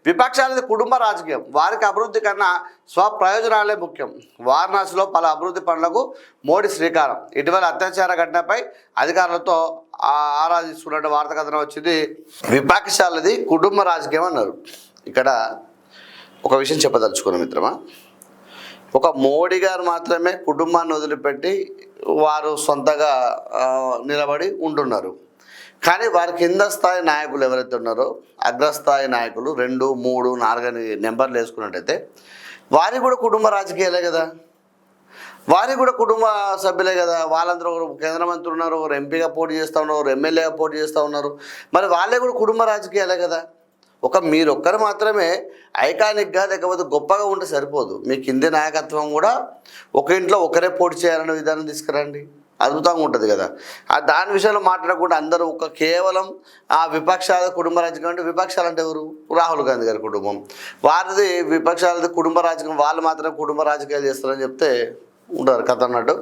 విపక్షాలది కుటుంబ రాజకీయం. వారికి అభివృద్ధి కన్నా స్వప్రయోజనాలే ముఖ్యం. వారణాసిలో పలు అభివృద్ధి పనులకు మోడీ శ్రీకారం. ఇటీవల అత్యాచార ఘటనపై అధికారులతో ఆరాధిస్తున్న వార్త కథనం వచ్చింది. విపక్షాలది కుటుంబ రాజకీయం అన్నారు. ఇక్కడ ఒక విషయం చెప్పదలుచుకున్నాం మిత్రమా. ఒక మోడీ గారు మాత్రమే కుటుంబాన్ని వదిలిపెట్టి వారు సొంతగా నిలబడి ఉంటున్నారు. కానీ వారి కింద స్థాయి నాయకులు ఎవరైతే ఉన్నారో అగ్రస్థాయి నాయకులు 2, 3, 4 అని నెంబర్లు వేసుకున్నట్టయితే వారికి కూడా కుటుంబ రాజకీయాలే కదా, వారికి కూడా కుటుంబ సభ్యులే కదా. వాళ్ళందరూ ఒకరు కేంద్ర మంత్రులు ఉన్నారు, ఒకరు ఎంపీగా పోటీ చేస్తూ ఉన్నారు, ఒకరు ఎమ్మెల్యేగా పోటీ చేస్తూ ఉన్నారు. మరి వాళ్ళే కూడా కుటుంబ రాజకీయాలే కదా. మీరొక్కరు మాత్రమే ఐకానిక్గా లేకపోతే గొప్పగా ఉంటే సరిపోదు. మీ కింది నాయకత్వం కూడా ఒక ఇంట్లో ఒకరే పోటీ చేయాలనే విధానం తీసుకురండి, అద్భుతంగా ఉంటుంది కదా. దాని విషయంలో మాట్లాడకుండా అందరూ కేవలం ఆ విపక్షాల కుటుంబ రాజకీయం అంటే విపక్షాలు అంటే ఎవరు? రాహుల్ గాంధీ గారి కుటుంబం. వారిది విపక్షాలది కుటుంబ రాజకీయం, వాళ్ళు మాత్రం కుటుంబ రాజకీయాలు చేస్తారని చెప్తే ఉంటారు కథ అన్నట్టు.